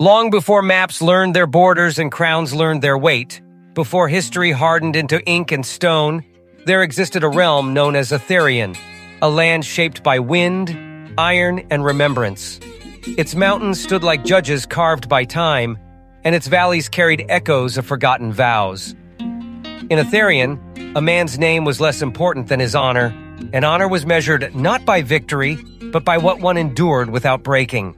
Long before maps learned their borders and crowns learned their weight, before history hardened into ink and stone, there existed a realm known as Etherian, a land shaped by wind, iron, and remembrance. Its mountains stood like judges carved by time, and its valleys carried echoes of forgotten vows. In Etherian, a man's name was less important than his honor, and honor was measured not by victory, but by what one endured without breaking.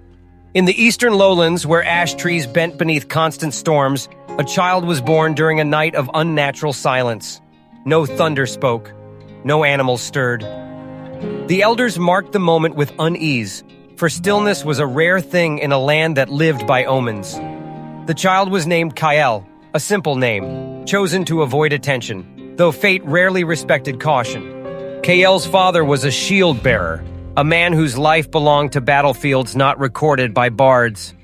In the eastern lowlands, where ash trees bent beneath constant storms, a child was born during a night of unnatural silence. No thunder spoke, no animals stirred. The elders marked the moment with unease, for stillness was a rare thing in a land that lived by omens. The child was named Kael, a simple name, chosen to avoid attention, though fate rarely respected caution. Kael's father was a shield-bearer, a man whose life belonged to battlefields not recorded by bards.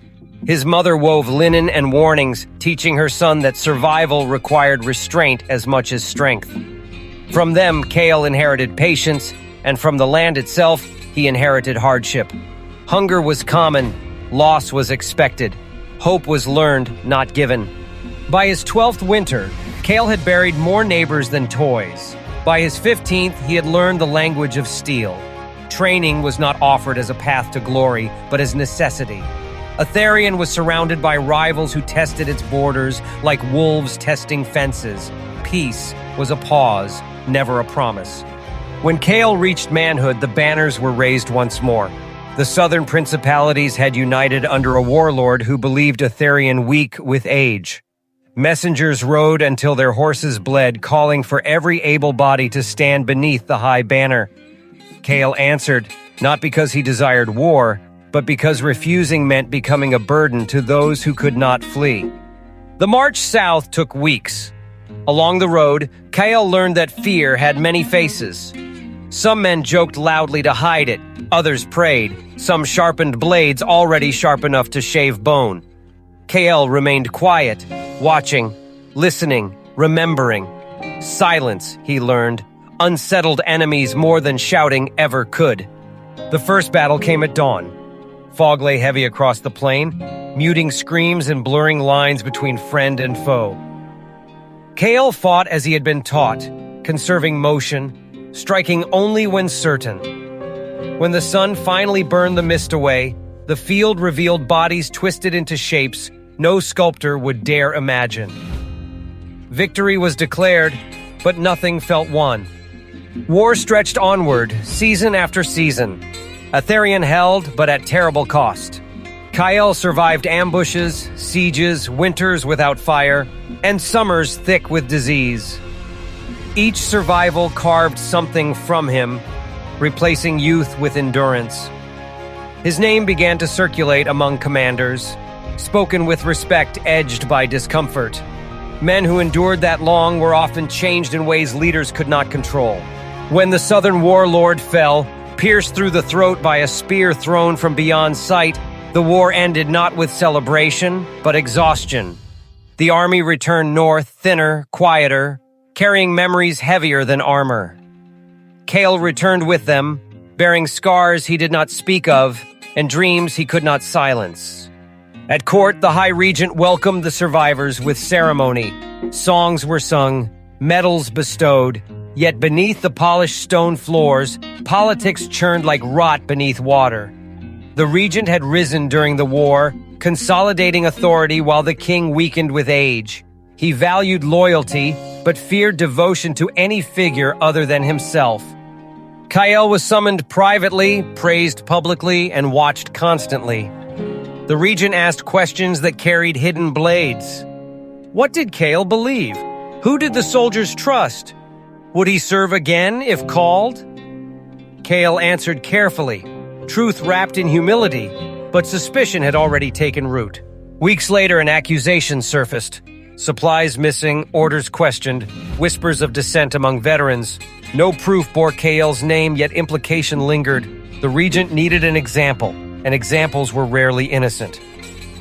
His mother wove linen and warnings, teaching her son that survival required restraint as much as strength. From them, Kael inherited patience, and from the land itself, he inherited hardship. Hunger was common, loss was expected, hope was learned, not given. By his 12th winter, Kael had buried more neighbors than toys. By his 15th, he had learned the language of steel. Training was not offered as a path to glory, but as necessity. Etherian was surrounded by rivals who tested its borders like wolves testing fences. Peace was a pause, never a promise. When Kael reached manhood, the banners were raised once more. The southern principalities had united under a warlord who believed Etherian weak with age. Messengers rode until their horses bled, calling for every able body to stand beneath the high banner. Kael answered, not because he desired war, but because refusing meant becoming a burden to those who could not flee. The march south took weeks. Along the road, Kael learned that fear had many faces. Some men joked loudly to hide it, others prayed, some sharpened blades already sharp enough to shave bone. Kael remained quiet, watching, listening, remembering. Silence, he learned, unsettled enemies more than shouting ever could. The first battle came at dawn. Fog lay heavy across the plain, muting screams and blurring lines between friend and foe. Kael fought as he had been taught, conserving motion, striking only when certain. When the sun finally burned the mist away, the field revealed bodies twisted into shapes no sculptor would dare imagine. Victory was declared, but nothing felt won. War stretched onward, season after season. Etherian held, but at terrible cost. Kael survived ambushes, sieges, winters without fire, and summers thick with disease. Each survival carved something from him, replacing youth with endurance. His name began to circulate among commanders, spoken with respect edged by discomfort. Men who endured that long were often changed in ways leaders could not control. When the southern warlord fell, pierced through the throat by a spear thrown from beyond sight, the war ended not with celebration, but exhaustion. The army returned north, thinner, quieter, carrying memories heavier than armor. Kael returned with them, bearing scars he did not speak of, and dreams he could not silence. At court, the High Regent welcomed the survivors with ceremony. Songs were sung, medals bestowed, yet beneath the polished stone floors, politics churned like rot beneath water. The regent had risen during the war, consolidating authority while the king weakened with age. He valued loyalty, but feared devotion to any figure other than himself. Kael was summoned privately, praised publicly, and watched constantly. The regent asked questions that carried hidden blades. What did Kael believe? Who did the soldiers trust? Would he serve again if called? Kael answered carefully, truth wrapped in humility, but suspicion had already taken root. Weeks later, an accusation surfaced. Supplies missing, orders questioned, whispers of dissent among veterans. No proof bore Kael's name, yet implication lingered. The regent needed an example, and examples were rarely innocent.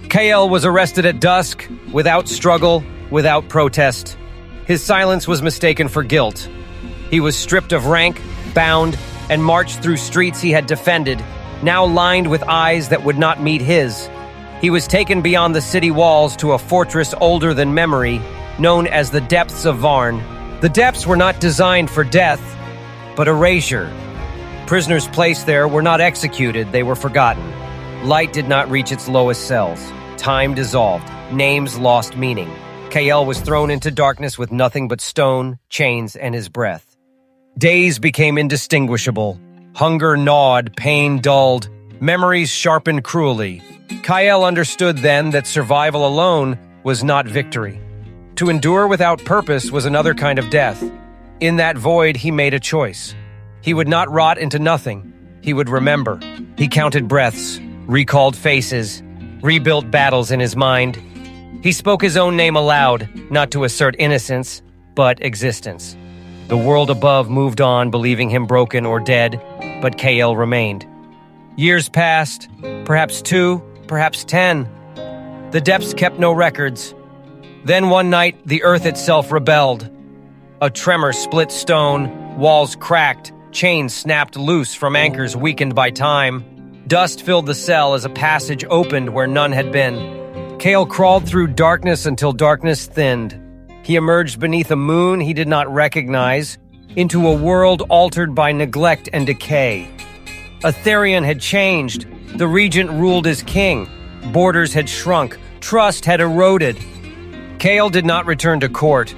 Kael was arrested at dusk, without struggle, without protest. His silence was mistaken for guilt. He was stripped of rank, bound, and marched through streets he had defended, now lined with eyes that would not meet his. He was taken beyond the city walls to a fortress older than memory, known as the Depths of Varn. The depths were not designed for death, but erasure. Prisoners placed there were not executed, they were forgotten. Light did not reach its lowest cells. Time dissolved. Names lost meaning. Kael was thrown into darkness with nothing but stone, chains, and his breath. Days became indistinguishable. Hunger gnawed, pain dulled, memories sharpened cruelly. Kael understood then that survival alone was not victory. To endure without purpose was another kind of death. In that void, he made a choice. He would not rot into nothing. He would remember. He counted breaths, recalled faces, rebuilt battles in his mind. He spoke his own name aloud, not to assert innocence, but existence. The world above moved on, believing him broken or dead, but Kael remained. Years passed, perhaps 2, perhaps 10. The depths kept no records. Then one night, the earth itself rebelled. A tremor split stone, walls cracked, chains snapped loose from anchors weakened by time. Dust filled the cell as a passage opened where none had been. Kael crawled through darkness until darkness thinned. He emerged beneath a moon he did not recognize, into a world altered by neglect and decay. Aetherion had changed. The regent ruled as king. Borders had shrunk. Trust had eroded. Kael did not return to court.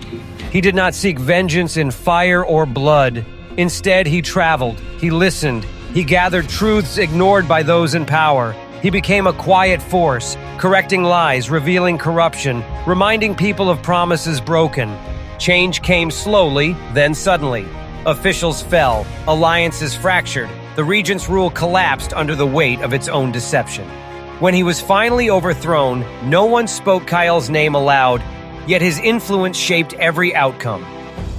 He did not seek vengeance in fire or blood. Instead, he traveled. He listened. He gathered truths ignored by those in power. He became a quiet force, correcting lies, revealing corruption, reminding people of promises broken. Change came slowly, then suddenly. Officials fell, alliances fractured, the regent's rule collapsed under the weight of its own deception. When he was finally overthrown, no one spoke Kael's name aloud, yet his influence shaped every outcome.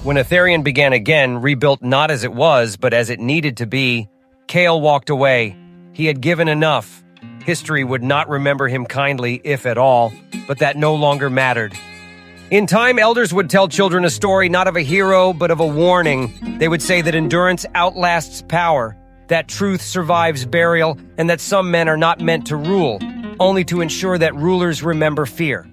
When Aetherion began again, rebuilt not as it was, but as it needed to be, Kael walked away. He had given enough. History would not remember him kindly, if at all, but that no longer mattered. In time, elders would tell children a story not of a hero, but of a warning. They would say that endurance outlasts power, that truth survives burial, and that some men are not meant to rule, only to ensure that rulers remember fear.